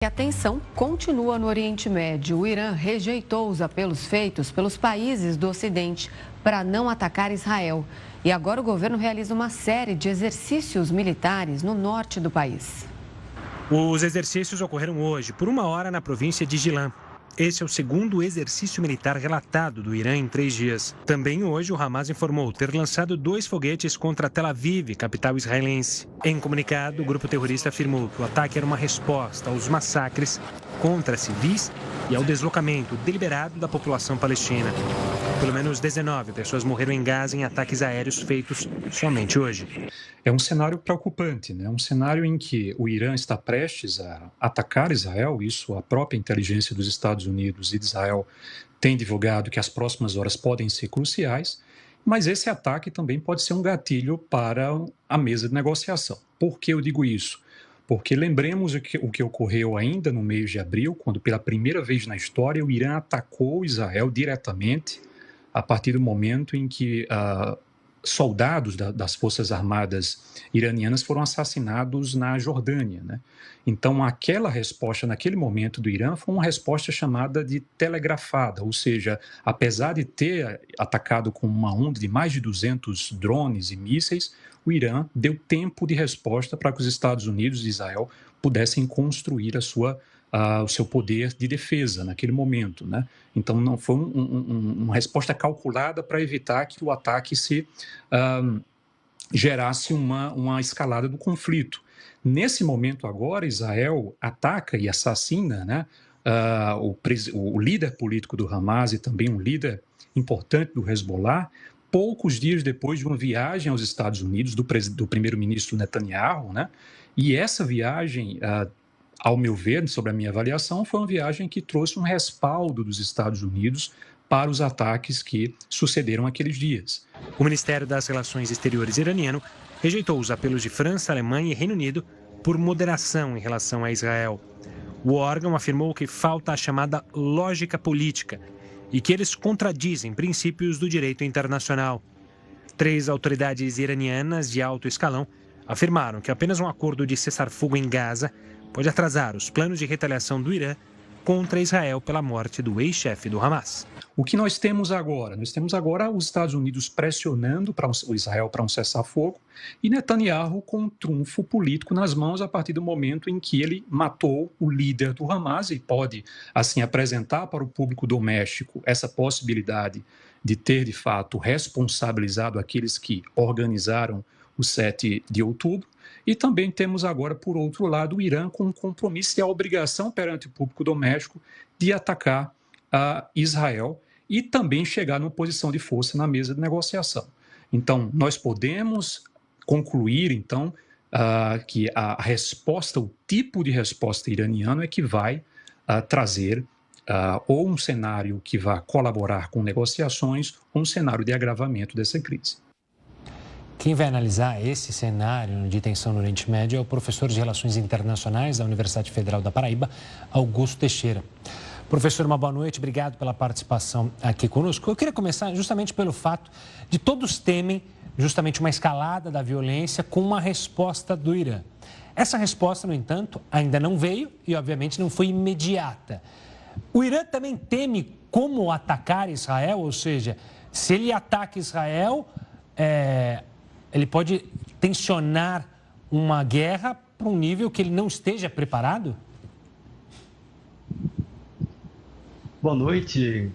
A tensão continua no Oriente Médio. O Irã rejeitou os apelos feitos pelos países do Ocidente para não atacar Israel. E agora o governo realiza uma série de exercícios militares no norte do país. Os exercícios ocorreram hoje, por 1 hora, na província de Gilan. Esse é o segundo exercício militar relatado do Irã em 3 dias. Também hoje, o Hamas informou ter lançado 2 foguetes contra Tel Aviv, capital israelense. Em comunicado, o grupo terrorista afirmou que o ataque era uma resposta aos massacres contra civis e ao deslocamento deliberado da população palestina. Pelo menos 19 pessoas morreram em Gaza em ataques aéreos feitos somente hoje. É um cenário preocupante, né? Um cenário em que o Irã está prestes a atacar Israel, isso a própria inteligência dos Estados Unidos e de Israel tem divulgado que as próximas horas podem ser cruciais, mas esse ataque também pode ser um gatilho para a mesa de negociação. Por que eu digo isso? Porque lembremos o que ocorreu ainda no mês de abril, quando pela primeira vez na história o Irã atacou Israel diretamente a partir do momento em que soldados das Forças Armadas iranianas foram assassinados na Jordânia, né? Então, aquela resposta naquele momento do Irã foi uma resposta chamada de telegrafada, ou seja, apesar de ter atacado com uma onda de mais de 200 drones e mísseis, o Irã deu tempo de resposta para que os Estados Unidos e Israel pudessem construir o seu poder de defesa naquele momento, né? Então, não foi uma resposta calculada para evitar que o ataque gerasse uma escalada do conflito. Nesse momento agora, Israel ataca e assassina, né, o líder político do Hamas e também um líder importante do Hezbollah, poucos dias depois de uma viagem aos Estados Unidos do primeiro-ministro Netanyahu, né? E essa viagem, ao meu ver, sobre a minha avaliação, foi uma viagem que trouxe um respaldo dos Estados Unidos para os ataques que sucederam aqueles dias. O Ministério das Relações Exteriores iraniano rejeitou os apelos de França, Alemanha e Reino Unido por moderação em relação a Israel. O órgão afirmou que falta a chamada lógica política e que eles contradizem princípios do direito internacional. 3 autoridades iranianas de alto escalão afirmaram que apenas um acordo de cessar-fogo em Gaza pode atrasar os planos de retaliação do Irã contra Israel pela morte do ex-chefe do Hamas. O que nós temos agora? Nós temos agora os Estados Unidos pressionando o Israel para um cessar-fogo e Netanyahu com um trunfo político nas mãos a partir do momento em que ele matou o líder do Hamas e pode, assim, apresentar para o público doméstico essa possibilidade de ter, de fato, responsabilizado aqueles que organizaram o 7 de outubro. E também temos agora, por outro lado, o Irã com um compromisso e a obrigação perante o público doméstico de atacar Israel e também chegar numa posição de força na mesa de negociação. Então, nós podemos concluir, então, que a resposta, o tipo de resposta iraniano é que vai trazer ou um cenário que vá colaborar com negociações ou um cenário de agravamento dessa crise. Quem vai analisar esse cenário de tensão no Oriente Médio é o professor de Relações Internacionais da Universidade Federal da Paraíba, Augusto Teixeira. Professor, uma boa noite, obrigado pela participação aqui conosco. Eu queria começar justamente pelo fato de todos temem justamente uma escalada da violência com uma resposta do Irã. Essa resposta, no entanto, ainda não veio e, obviamente, não foi imediata. O Irã também teme como atacar Israel, ou seja, se ele ataca Israel, ele pode tensionar uma guerra para um nível que ele não esteja preparado? Boa noite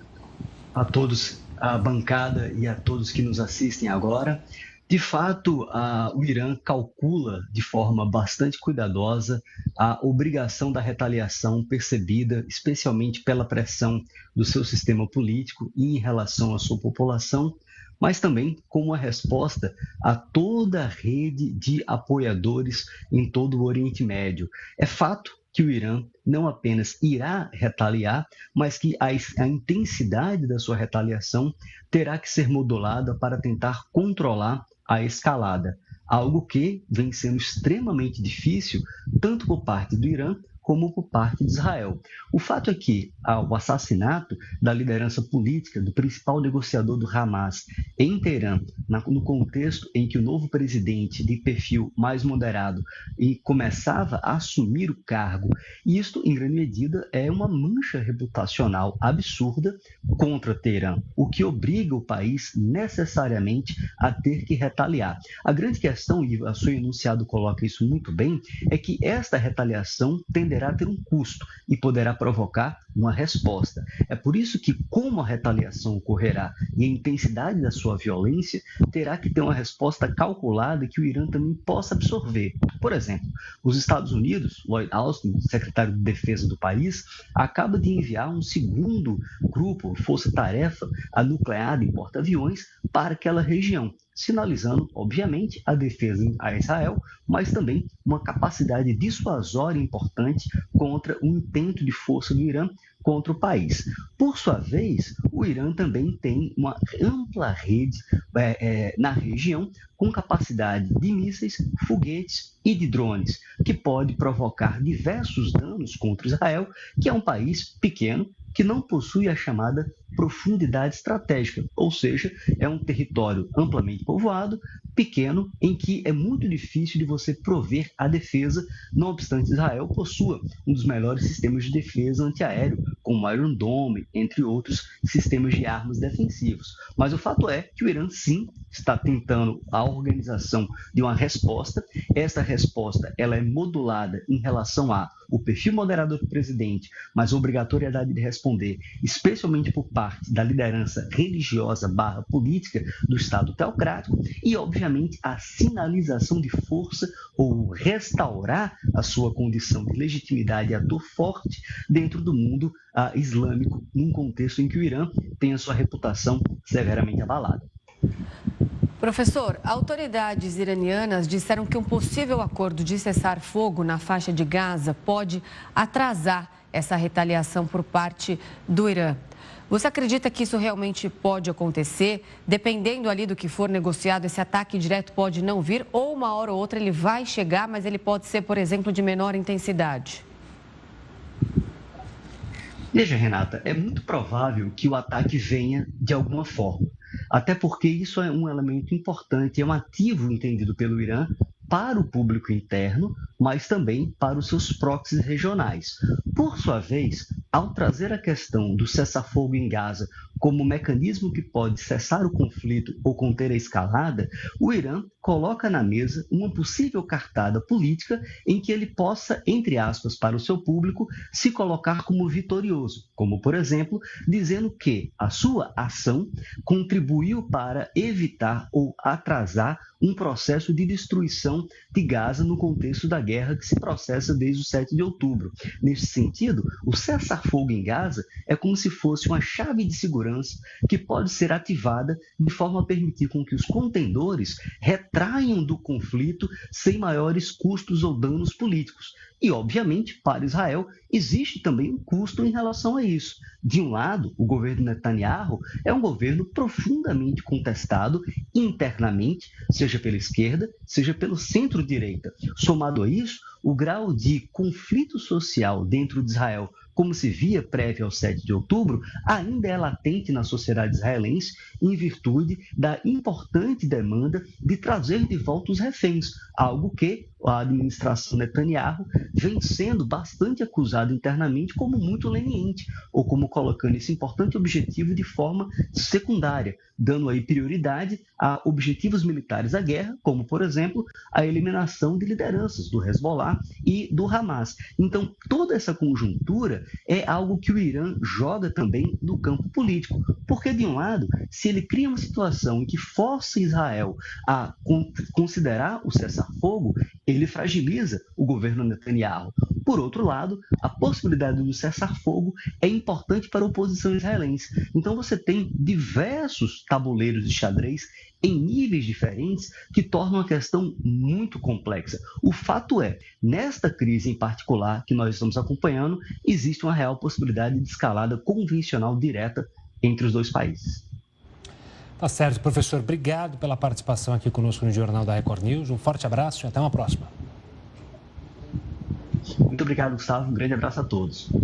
a todos, a bancada e a todos que nos assistem agora. De fato, o Irã calcula de forma bastante cuidadosa a obrigação da retaliação percebida, especialmente pela pressão do seu sistema político e em relação à sua população, mas também como uma resposta a toda a rede de apoiadores em todo o Oriente Médio. É fato que o Irã não apenas irá retaliar, mas que a intensidade da sua retaliação terá que ser modulada para tentar controlar a escalada, algo que vem sendo extremamente difícil, tanto por parte do Irã, como por parte de Israel. O fato é que o assassinato da liderança política do principal negociador do Hamas em Teherã, no contexto em que o novo presidente de perfil mais moderado começava a assumir o cargo, e isto, em grande medida, é uma mancha reputacional absurda contra Teherã, o que obriga o país necessariamente a ter que retaliar. A grande questão, e o seu enunciado coloca isso muito bem, é que esta retaliação tenderá a ter um custo e poderá provocar uma resposta. É por isso que, como a retaliação ocorrerá e a intensidade da sua violência, terá que ter uma resposta calculada que o Irã também possa absorver. Por exemplo, os Estados Unidos, Lloyd Austin, secretário de Defesa do país, acaba de enviar um segundo grupo, força-tarefa nucleada em porta-aviões para aquela região, sinalizando, obviamente, a defesa a Israel, mas também uma capacidade dissuasória importante contra o intento de força do Irã contra o país. Por sua vez, o Irã também tem uma ampla rede na região com capacidade de mísseis, foguetes e de drones, que pode provocar diversos danos contra Israel, que é um país pequeno, que não possui a chamada profundidade estratégica, ou seja, é um território amplamente povoado, pequeno, em que é muito difícil de você prover a defesa, não obstante Israel possua um dos melhores sistemas de defesa antiaéreo, como o Iron Dome, entre outros sistemas de armas defensivos. Mas o fato é que o Irã, sim, está tentando a organização de uma resposta. Essa resposta ela é modulada em relação ao perfil moderador do presidente, mas a obrigatoriedade de responder, especialmente por parte da liderança religiosa / política do Estado teocrático e, obviamente, a sinalização de força ou restaurar a sua condição de legitimidade e ator forte dentro do mundo islâmico, num contexto em que o Irã tem a sua reputação severamente abalada. Professor, autoridades iranianas disseram que um possível acordo de cessar-fogo na faixa de Gaza pode atrasar essa retaliação por parte do Irã. Você acredita que isso realmente pode acontecer? Dependendo ali do que for negociado, esse ataque direto pode não vir ou uma hora ou outra ele vai chegar, mas ele pode ser, por exemplo, de menor intensidade? Veja, Renata, é muito provável que o ataque venha de alguma forma. Até porque isso é um elemento importante, é um ativo entendido pelo Irã para o público interno, mas também para os seus proxies regionais. Por sua vez, ao trazer a questão do cessar-fogo em Gaza como mecanismo que pode cessar o conflito ou conter a escalada, o Irã coloca na mesa uma possível cartada política em que ele possa, entre aspas, para o seu público, se colocar como vitorioso, como, por exemplo, dizendo que a sua ação contribuiu para evitar ou atrasar um processo de destruição de Gaza no contexto da guerra que se processa desde o 7 de outubro. Nesse sentido, o cessar-fogo em Gaza é como se fosse uma chave de segurança que pode ser ativada de forma a permitir com que os contendores retraiam do conflito sem maiores custos ou danos políticos. E, obviamente, para Israel, existe também um custo em relação a isso. De um lado, o governo Netanyahu é um governo profundamente contestado internamente, seja pela esquerda, seja pelo centro-direita. Somado a isso, o grau de conflito social dentro de Israel, como se via prévio ao 7 de outubro, ainda é latente na sociedade israelense em virtude da importante demanda de trazer de volta os reféns, algo que a administração Netanyahu vem sendo bastante acusada internamente como muito leniente, ou como colocando esse importante objetivo de forma secundária, dando aí prioridade a objetivos militares da guerra, como, por exemplo, a eliminação de lideranças do Hezbollah e do Hamas. Então, toda essa conjuntura é algo que o Irã joga também no campo político, porque, de um lado, se ele cria uma situação em que força Israel a considerar o cessar-fogo, ele fragiliza o governo Netanyahu. Por outro lado, a possibilidade do cessar-fogo é importante para a oposição israelense. Então você tem diversos tabuleiros de xadrez em níveis diferentes que tornam a questão muito complexa. O fato é, nesta crise em particular que nós estamos acompanhando, existe uma real possibilidade de escalada convencional direta entre os dois países. Tá certo, professor. Obrigado pela participação aqui conosco no Jornal da Record News. Um forte abraço e até uma próxima. Muito obrigado, Gustavo. Um grande abraço a todos.